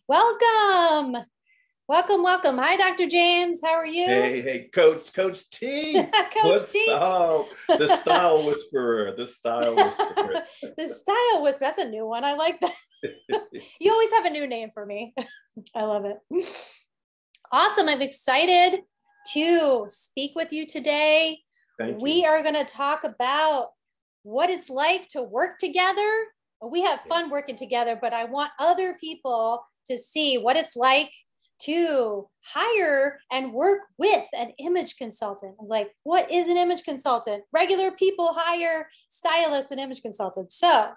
Welcome. Welcome, welcome. Hi, Dr. James. How are you? Hey, Coach T. Coach T. The style whisperer. The style whisperer. The style whisperer. That's a new one. I like that. You always have a new name for me. I love it. Awesome. I'm excited to speak with you today. Thank you. We are going to talk about what it's like to work together. We have fun working together, but I want other people to see what it's like to hire and work with an image consultant. I was like, what is an image consultant? Regular people hire stylists and image consultants. So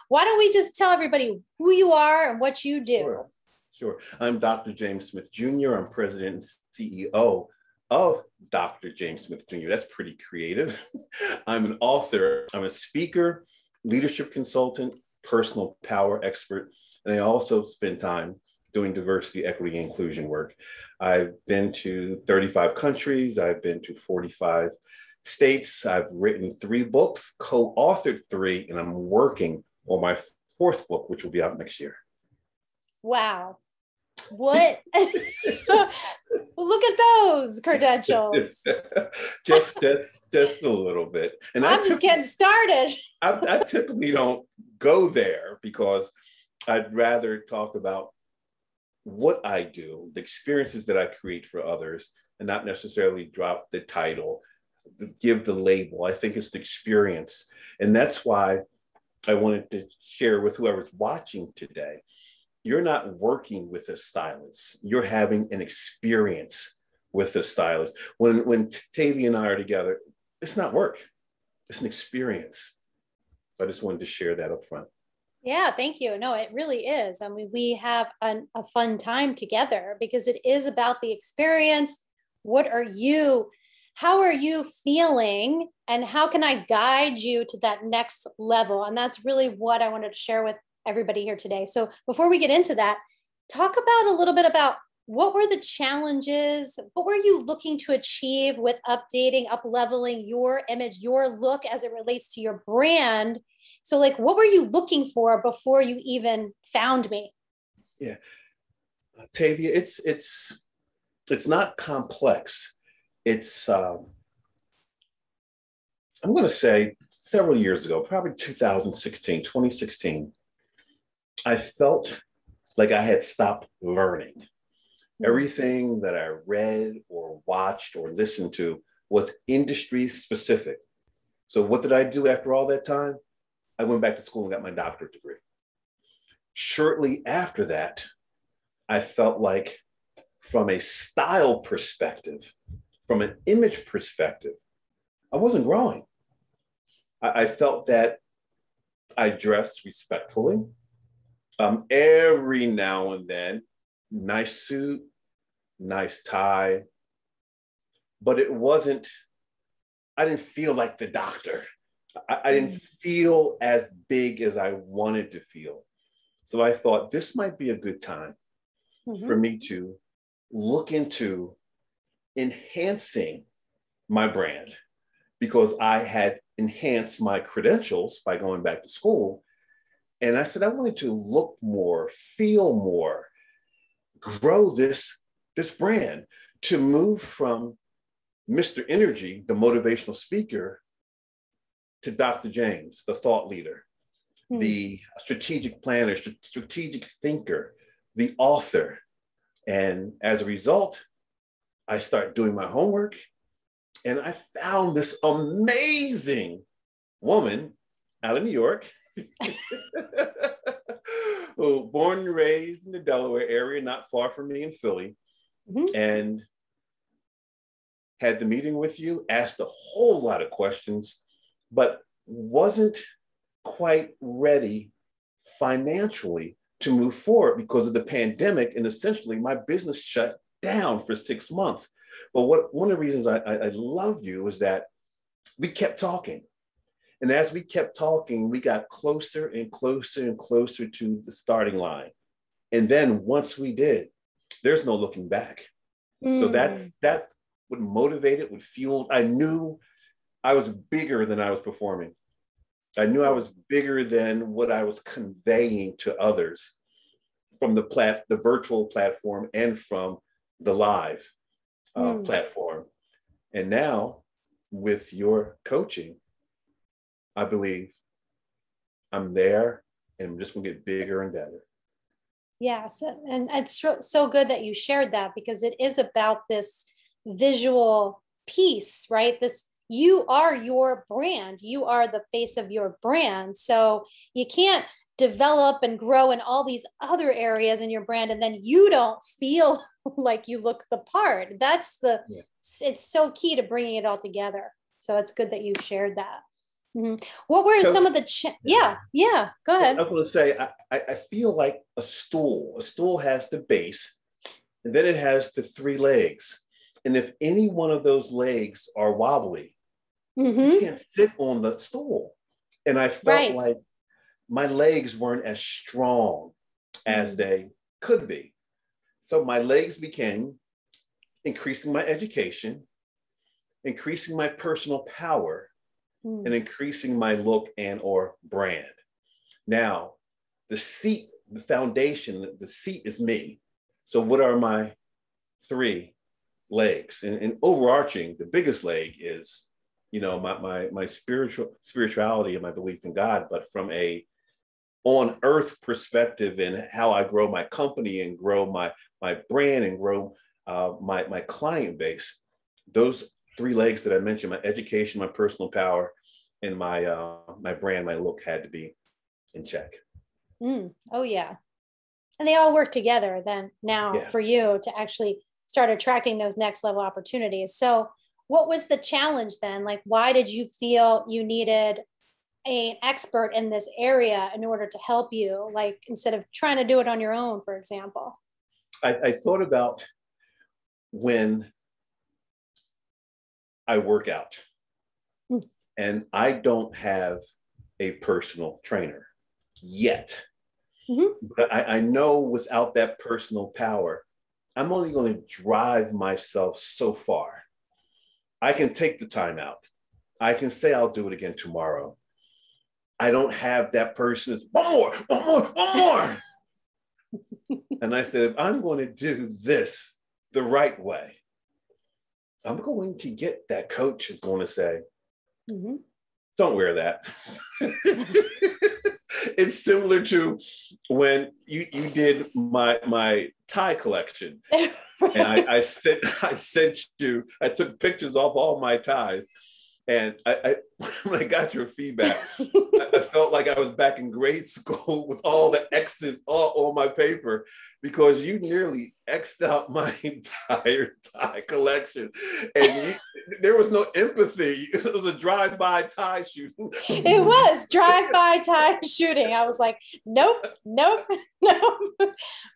why don't we just tell everybody who you are and what you do? Sure. I'm Dr. James Smith Jr. I'm president and CEO of Dr. James Smith Jr. That's pretty creative. I'm an author. I'm a speaker, leadership consultant, personal power expert, and I also spend time doing diversity, equity, and inclusion work. I've been to 35 countries. I've been to 45 states. I've written 3 books, co-authored 3, and I'm working on my 4th book, which will be out next year. Wow. What? Look at those credentials. just a little bit. And I'm just getting started. I typically don't go there because I'd rather talk about what I do, the experiences that I create for others, and not necessarily drop the title, give the label. I think it's the experience. And that's why I wanted to share with whoever's watching today. You're not working with a stylist. You're having an experience with a stylist. When Tavia and I are together, it's not work. It's an experience. So I just wanted to share that up front. Yeah, thank you. No, it really is. I mean, we have a fun time together because it is about the experience. How are you feeling? And how can I guide you to that next level? And that's really what I wanted to share with everybody here today. So before we get into that, talk about a little bit about what were the challenges? What were you looking to achieve with updating, up-leveling your image, your look as it relates to your brand? So like, what were you looking for before you even found me? Yeah, Tavia, it's not complex. It's, I'm going to say several years ago, probably 2016, I felt like I had stopped learning. Everything that I read or watched or listened to was industry specific. So what did I do after all that time? I went back to school and got my doctorate degree. Shortly after that, I felt like from a style perspective, from an image perspective, I wasn't growing. I felt that I dressed respectfully. Every now and then, nice suit, nice tie, but I didn't feel like the doctor. I didn't feel as big as I wanted to feel. So I thought this might be a good time for me to look into enhancing my brand because I had enhanced my credentials by going back to school. And I said, I wanted to look more, feel more, grow this brand to move from Mr. Energy, the motivational speaker, to Dr. James, the thought leader, the strategic planner, strategic thinker, the author. And as a result, I started doing my homework and I found this amazing woman out of New York, who born and raised in the Delaware area, not far from me in Philly, and had the meeting with you, asked a whole lot of questions, but wasn't quite ready financially to move forward because of the pandemic. And essentially my business shut down for 6 months. But one of the reasons I love you is that we kept talking. And as we kept talking, we got closer and closer and closer to the starting line. And then once we did, there's no looking back. So that's what motivated, what fueled. I knew I was bigger than I was performing. I knew I was bigger than what I was conveying to others. from the virtual platform and from the live platform. And now with your coaching, I believe I'm there and I'm just gonna get bigger and better. Yes. And it's so good that you shared that, because it is about this visual piece, right? You are your brand. You are the face of your brand. So you can't develop and grow in all these other areas in your brand and then you don't feel like you look the part. It's so key to bringing it all together. So it's good that you shared that. Mm-hmm. What were some of the go ahead. I was going to say, I feel like a stool has the base, and then it has the three legs. And if any one of those legs are wobbly, you can't sit on the stool. And I felt like my legs weren't as strong as they could be. So my legs became increasing my education, increasing my personal power, and increasing my look and or brand. Now, the seat, the foundation, the seat is me. So what are my three legs? And overarching, the biggest leg is, my spirituality and my belief in God, but from a on earth perspective and how I grow my company and grow my brand and grow my client base, those three legs that I mentioned, my education, my personal power, and my brand, my look had to be in check. Oh yeah. And they all work together then now for you to actually start attracting those next level opportunities. So what was the challenge then? Like, why did you feel you needed an expert in this area in order to help you, like instead of trying to do it on your own, for example? I thought about when I work out and I don't have a personal trainer yet. But I know without that personal power, I'm only going to drive myself so far. I can take the time out. I can say I'll do it again tomorrow. I don't have that person. One more. And I said, if I'm going to do this the right way, I'm going to get that coach is going to say, don't wear that. It's similar to when you did my tie collection. And I took pictures of all my ties. And I when I got your feedback, I felt like I was back in grade school with all the X's all on my paper, because you nearly X'd out my entire tie collection. And there was no empathy. It was a drive-by tie shooting. It was drive-by tie shooting. I was like, nope.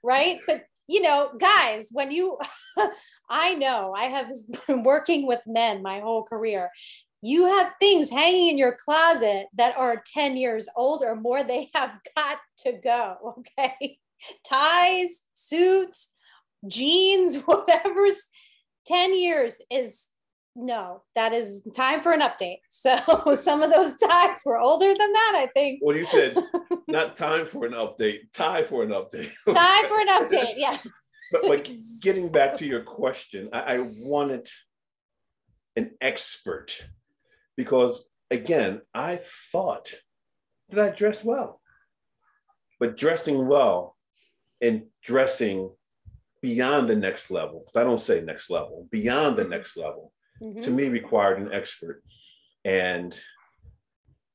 Right? But guys, when I know I have been working with men my whole career. You have things hanging in your closet that are 10 years old or more. They have got to go. Okay. Ties, suits, jeans, whatever's 10 years is that is time for an update. So some of those ties were older than that, I think. Well, you said not time for an update, tie for an update. Time for an update. Yeah. But getting back to your question, I wanted an expert. Because again, I thought that I dressed well, but dressing well and dressing beyond the next level, because I don't say next level, beyond the next level, to me required an expert. And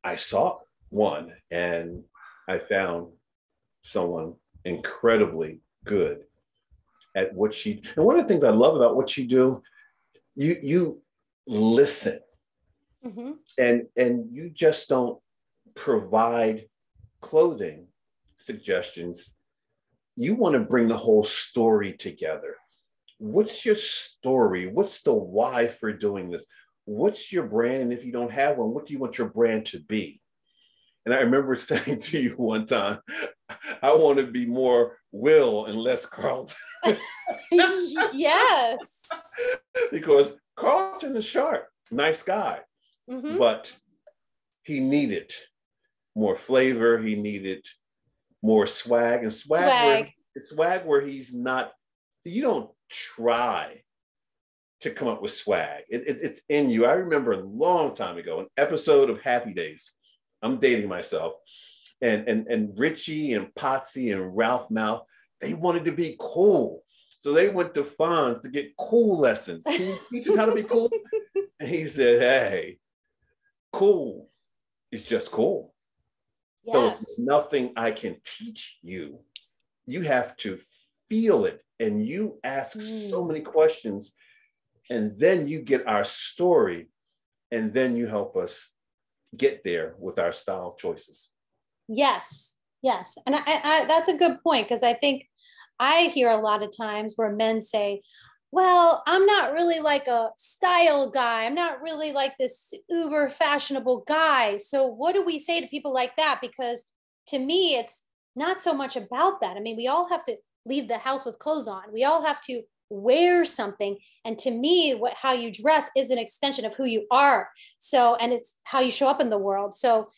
I sought one and I found someone incredibly good at what she, and one of the things I love about what you do, you listen. And you just don't provide clothing suggestions. You want to bring the whole story together. What's your story? What's the why for doing this? What's your brand? And if you don't have one, what do you want your brand to be? And I remember saying to you one time, I want to be more Will and less Carlton. Yes. Because Carlton is sharp, nice guy. But he needed more flavor. He needed more swag. And swag. It's swag where he's not, you don't try to come up with swag. It's in you. I remember a long time ago, an episode of Happy Days. I'm dating myself. And Richie and Potsy and Ralph Mouth, they wanted to be cool. So they went to Fonz to get cool lessons. Can you teach us how to be cool? And he said, hey, cool is just cool. Yes. So it's nothing I can teach you. You have to feel it. And you ask so many questions. And then you get our story. And then you help us get there with our style choices. Yes. Yes. And I that's a good point, because I think I hear a lot of times where men say, well, I'm not really like a style guy. I'm not really like this uber fashionable guy. So what do we say to people like that? Because to me, it's not so much about that. I mean, we all have to leave the house with clothes on. We all have to wear something. And to me, how you dress is an extension of who you are. So, and it's how you show up in the world. So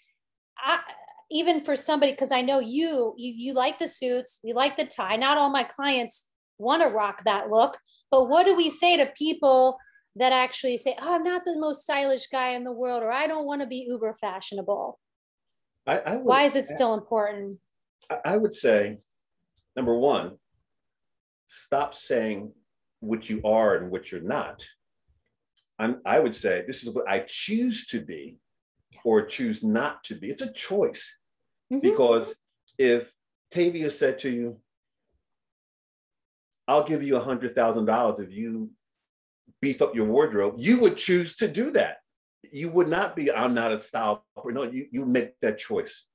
even for somebody, because I know you like the suits, you like the tie. Not all my clients want to rock that look. But what do we say to people that actually say, oh, I'm not the most stylish guy in the world, or I don't want to be uber fashionable? Why is it still important? I would say, number one, stop saying what you are and what you're not. I would say, this is what I choose to be, yes, or choose not to be. It's a choice. Mm-hmm. Because if Tavia said to you, I'll give you $100,000 if you beef up your wardrobe, you would choose to do that. You would not be, I'm not a style. No, you make that choice.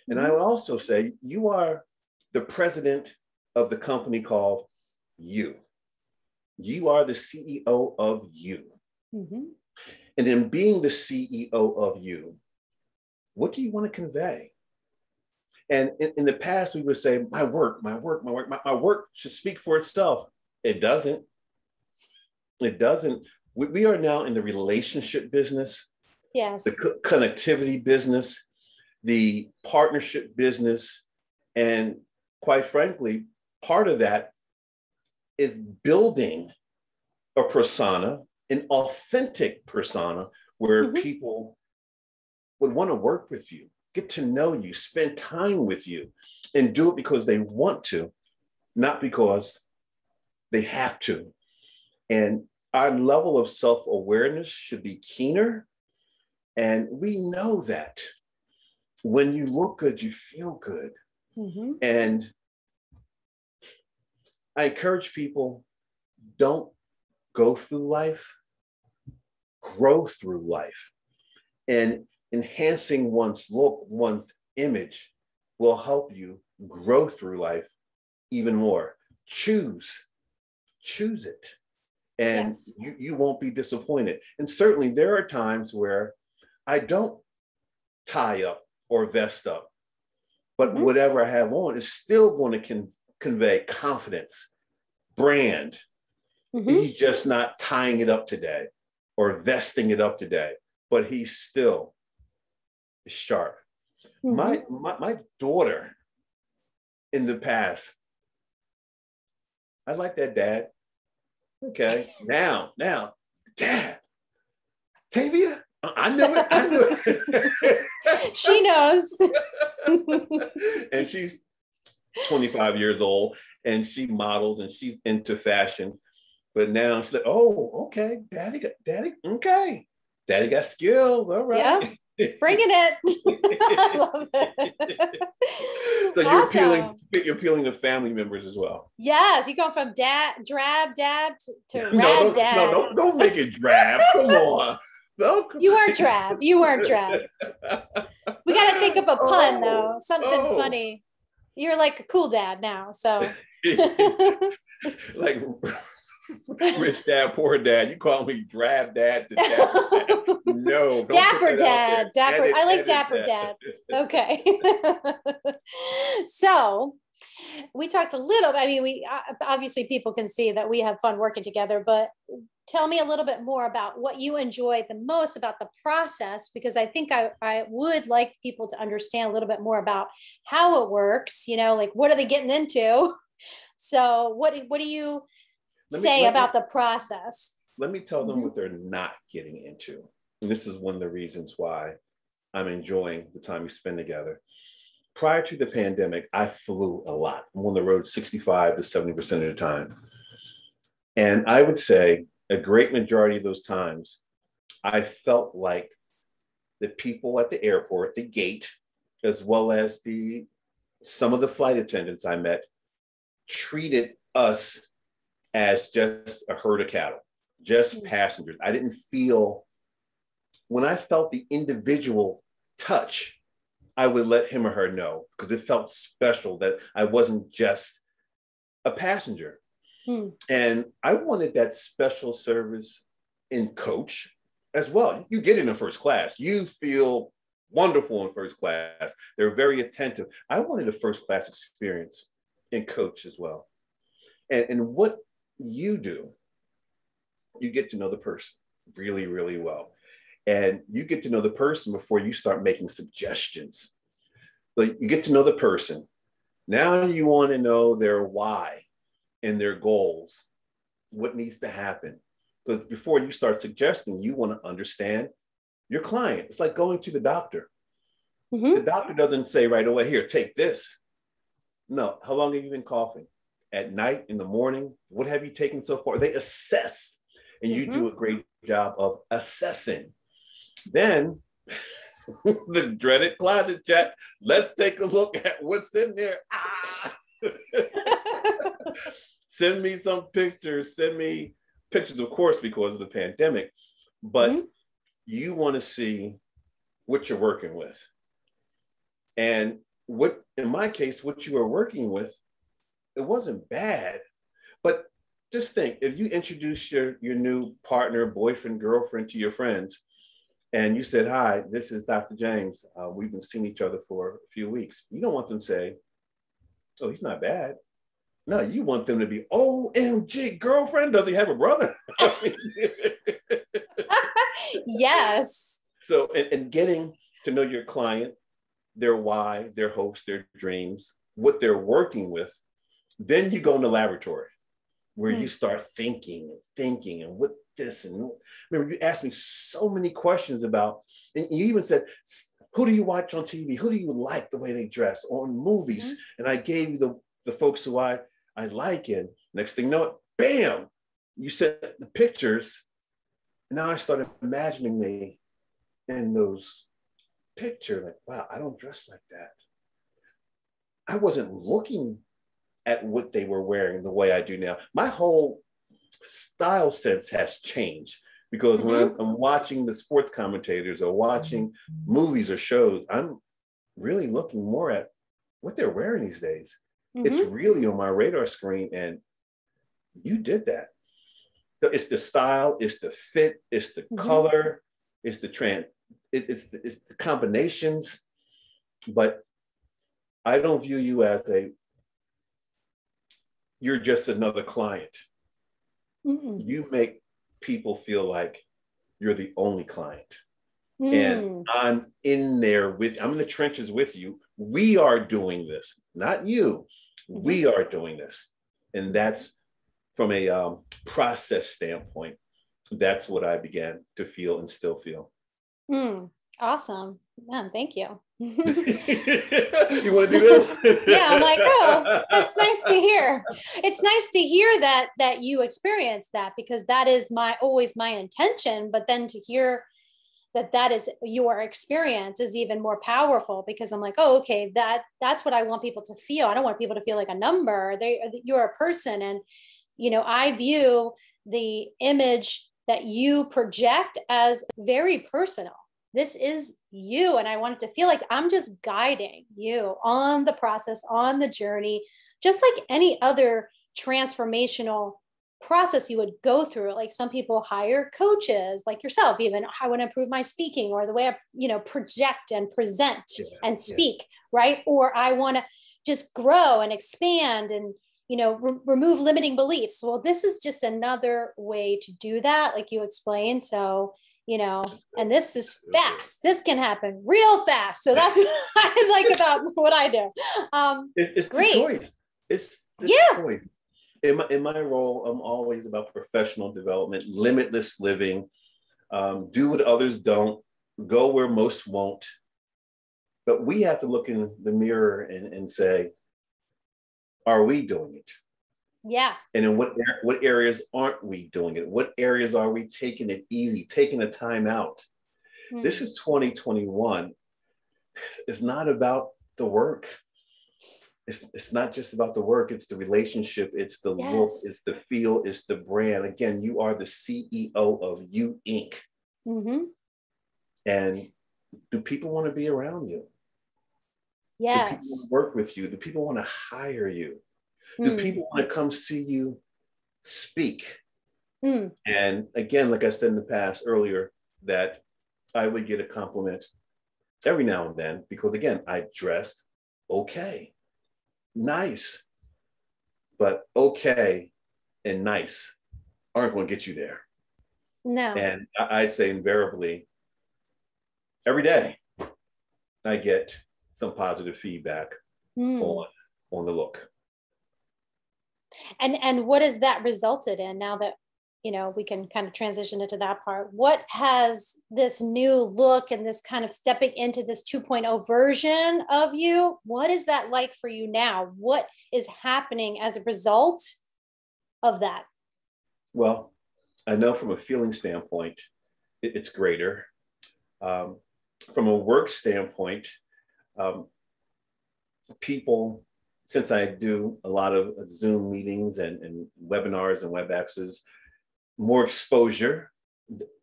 And I would also say, you are the president of the company called you. You are the CEO of you. Mm-hmm. And in being the CEO of you, what do you want to convey? And in the past, we would say, my work should speak for itself. It doesn't. It doesn't. We are now in the relationship business, yes, the connectivity business, the partnership business. And quite frankly, part of that is building a persona, an authentic persona, where people would want to work with you, get to know you, spend time with you, and do it because they want to, not because they have to. And our level of self-awareness should be keener. And we know that when you look good, you feel good. Mm-hmm. And I encourage people, don't go through life, grow through life. And enhancing one's look, one's image will help you grow through life even more. Choose it. And yes, you won't be disappointed. And certainly there are times where I don't tie up or vest up, but whatever I have on is still going to convey confidence, brand. He's just not tying it up today or vesting it up today, but he's still sharp. My daughter in the past, I like that, Dad. Okay, now, Dad, Tavia, I knew it. She knows. And she's 25 years old, and she models, and she's into fashion. But now she's like, oh, okay, Daddy, okay. Daddy got skills, all right. Yep. Bringing it. I love it. So awesome. You're appealing to family members as well. Yes, you go from drab dad to rad dad. No, don't make it drab. Come on. No. You weren't drab. We got to think of a pun though, something funny. You're like a cool dad now, so. Like rich dad, poor dad. You call me drab dad to dapper dad. No, don't dapper dad. Dapper. I like dapper dad. Okay. So we talked a little. I mean, we obviously people can see that we have fun working together. But tell me a little bit more about what you enjoy the most about the process, because I think I would like people to understand a little bit more about how it works. You know, like what are they getting into? So what do you say about the process? Let me tell them what they're not getting into. And this is one of the reasons why I'm enjoying the time we spend together. Prior to the pandemic, I flew a lot. I'm on the road 65 to 70% of the time. And I would say a great majority of those times, I felt like the people at the airport, the gate, as well as some of the flight attendants I met, treated us as just a herd of cattle, just passengers. I didn't feel, when I felt the individual touch, I would let him or her know, because it felt special that I wasn't just a passenger. And I wanted that special service in coach as well. You get in first class, you feel wonderful in first class. They're very attentive. I wanted a first class experience in coach as well. And what you do, you get to know the person really, really well. And you get to know the person before you start making suggestions. But you get to know the person. Now you want to know their why and their goals, what needs to happen. But before you start suggesting, you want to understand your client. It's like going to the doctor. The doctor doesn't say right away, here, take this. No, how long have you been coughing? At night, in the morning, what have you taken so far? They assess, and you do a great job of assessing. Then the dreaded closet chat, let's take a look at what's in there. Send me some pictures, of course, because of the pandemic, but you want to see what you're working with. And what, in my case, what you were working with, it wasn't bad, but just think, if you introduce your new partner, boyfriend, girlfriend to your friends, and you said, hi, this is Dr. James. We've been seeing each other for a few weeks. You don't want them to say, oh, he's not bad. No, you want them to be, OMG, girlfriend, does he have a brother? Yes. So, and getting to know your client, their why, their hopes, their dreams, what they're working with, then you go in the laboratory where you start thinking and what this, and remember, you asked me so many questions about, and you even said, who do you watch on TV? Who do you like the way they dress on movies? And I gave you the folks who I like, and next thing you know, bam, you said the pictures. Now I started imagining me in those pictures, like, wow, I don't dress like that. I wasn't looking at what they were wearing the way I do now. My whole style sense has changed, because when I'm watching the sports commentators or watching movies or shows, I'm really looking more at what they're wearing these days. It's really on my radar screen, and you did that. So it's the style, it's the fit, it's the color, it's the it's the combinations. But I don't view you as you're just another client. You make people feel like you're the only client. And I'm in the trenches with you. We are doing this, not you. We are doing this. And that's, from a process standpoint, that's what I began to feel and still feel. Awesome. Man, thank you. You want to do this? Yeah, I'm like, oh, that's nice to hear. It's nice to hear that you experienced that, because that is always my intention. But then to hear that is your experience is even more powerful, because I'm like, oh, okay, that's what I want people to feel. I don't want people to feel like a number. You're a person. And, I view the image that you project as very personal. This is you. And I want it to feel like I'm just guiding you on the process, on the journey, just like any other transformational process you would go through. Like some people hire coaches like yourself, even I want to improve my speaking, or the way I, project and present and speak, right? Or I want to just grow and expand and, remove limiting beliefs. Well, this is just another way to do that, like you explained. So, and this is fast. This can happen real fast. So that's what I like about what I do. It's great. the choice. The Yeah. choice. In my role, I'm always about professional development, limitless living, do what others don't, go where most won't. But we have to look in the mirror and say, are we doing it? Yeah. And in what areas aren't we doing it? What areas are we taking it easy, taking a time out? This is 2021. It's not about the work. It's not just about the work. It's the relationship. It's the look. Yes. It's the feel. It's the brand. Again, you are the CEO of You Inc. Mm-hmm. And do people want to be around you? Do people want Yes. to work with you? Do people want to hire you? Do Mm. people want to come see you speak? Mm. And again, like I said in the past earlier, that I would get a compliment every now and then because, again, I dressed okay, nice, but okay and nice aren't going to get you there. No. And I'd say invariably, every day, I get some positive feedback Mm. on the look. And what has that resulted in now that, we can kind of transition into that part? What has this new look and this kind of stepping into this 2.0 version of you, what is that like for you now? What is happening as a result of that? Well, I know from a feeling standpoint, it's greater. From a work standpoint, um, people, since I do a lot of Zoom meetings and webinars and WebExes, more exposure.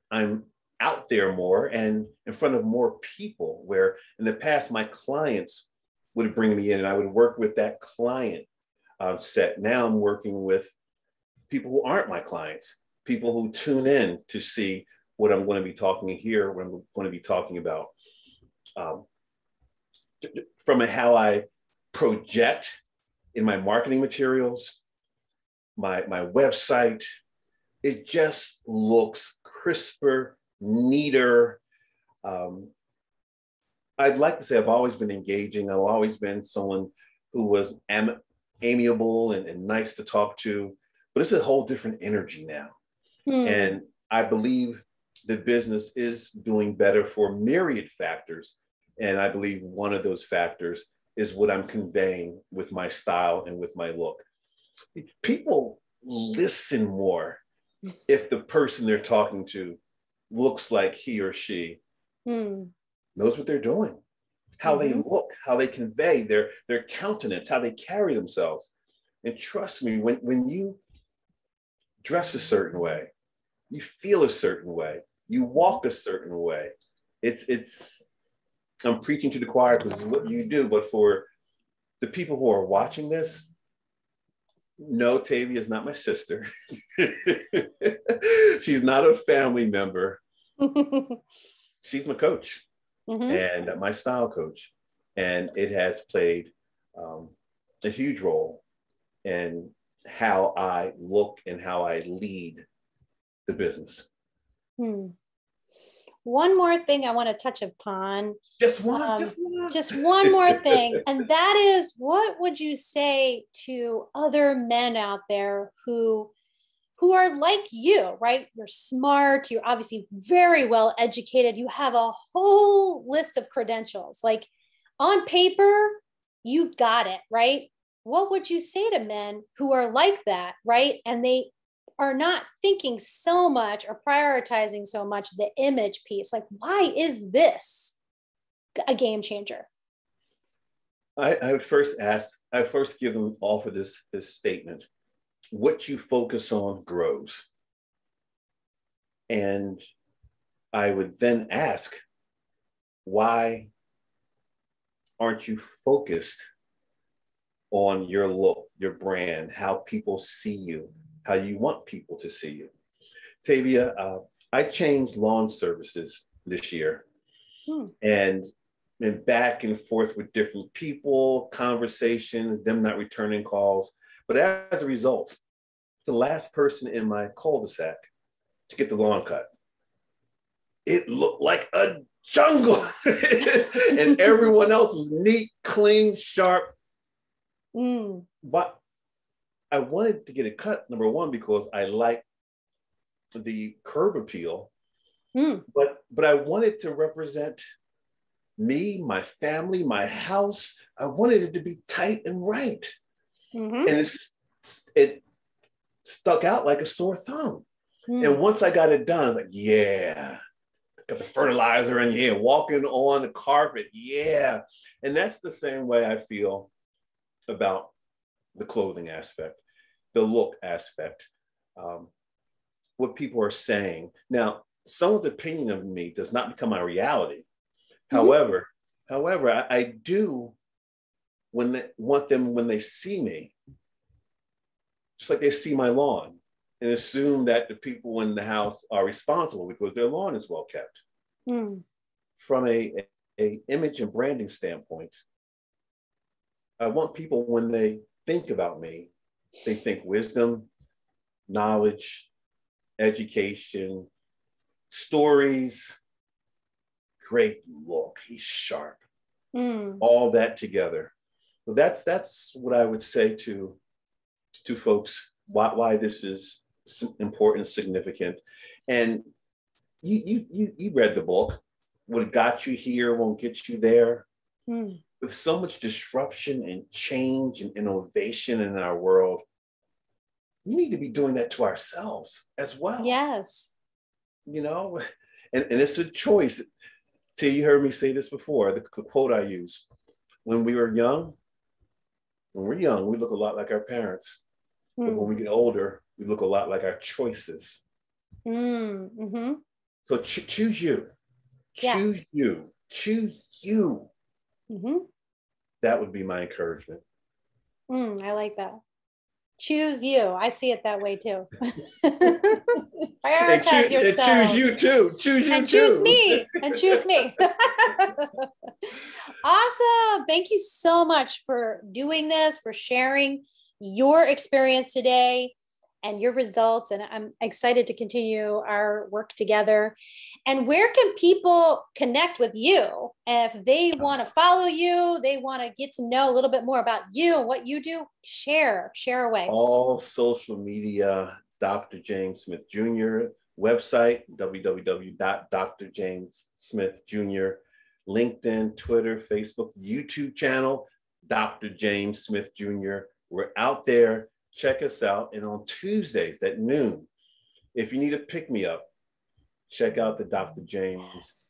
I'm out there more and in front of more people, where in the past, my clients would bring me in and I would work with that client set. Now I'm working with people who aren't my clients, people who tune in to see what I'm going to be talking here, what I'm going to be talking about. From how I project in my marketing materials, my website, it just looks crisper, neater. I'd like to say I've always been engaging. I've always been someone who was amiable and nice to talk to, but it's a whole different energy now. And I believe the business is doing better for myriad factors. And I believe one of those factors is what I'm conveying with my style and with my look. People listen more if the person they're talking to looks like he or she knows what they're doing, how they look, how they convey their countenance, how they carry themselves. And trust me, when you dress a certain way, you feel a certain way, you walk a certain way. It's I'm preaching to the choir because it's what you do, but for the people who are watching this, no, Tavia is not my sister. She's not a family member. She's my coach and my style coach. And it has played a huge role in how I look and how I lead the business. One more thing I want to touch upon. Just one. Just one more thing. And that is, what would you say to other men out there who are like you, right? You're smart, you're obviously very well educated, you have a whole list of credentials. Like on paper, you got it, right? What would you say to men who are like that, right? And they are not thinking so much or prioritizing so much the image piece. Like, why is this a game changer? I would first give them all for this statement. What you focus on grows. And I would then ask, why aren't you focused on your look, your brand, how people see you, how you want people to see you? Tavia, I changed lawn services this year and been back and forth with different people, conversations, them not returning calls. But as a result, the last person in my cul-de-sac to get the lawn cut. It looked like a jungle. And everyone else was neat, clean, sharp. But I wanted to get it cut, number one, because I like the curb appeal, but I wanted to represent me, my family, my house. I wanted it to be tight and right. And it stuck out like a sore thumb. And once I got it done, I'm like, yeah, got the fertilizer in here, walking on the carpet. Yeah. And that's the same way I feel about the clothing aspect, the look aspect, what people are saying. Now, someone's opinion of me does not become my reality. However, I do want them when they see me, just like they see my lawn, and assume that the people in the house are responsible because their lawn is well kept. From a image and branding standpoint, I want people when they think about me, they think wisdom, knowledge, education, stories, great look, he's sharp, all that together. So that's what I would say to folks, why this is important, significant. And you read the book. What got you here won't get you there. With so much disruption and change and innovation in our world, we need to be doing that to ourselves as well. Yes. You know, and it's a choice. T, you heard me say this before, the quote I use. When we're young, we look a lot like our parents. But when we get older, we look a lot like our choices. So choose you. Choose you. Choose you. That would be my encouragement. I like that. Choose you. I see it that way too. Prioritize yourself. And choose you too. Choose you and too. Choose me. And choose me. Awesome. Thank you so much for doing this, for sharing your experience today and your results. And I'm excited to continue our work together. And where can people connect with you? If they want to follow you, they want to get to know a little bit more about you and what you do, share away. All social media, Dr. James Smith Jr. Website, www.drjamessmithjr. LinkedIn, Twitter, Facebook, YouTube channel, Dr. James Smith Jr. We're out there. Check us out. And on Tuesdays at noon, if you need a pick-me-up, check out the Dr. James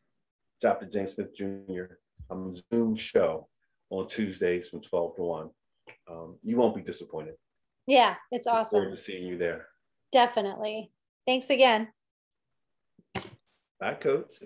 Smith Jr. Zoom show on Tuesdays from 12 to 1. You won't be disappointed. Yeah, it's awesome. Look forward to seeing you there. Definitely. Thanks again. Bye, Coach.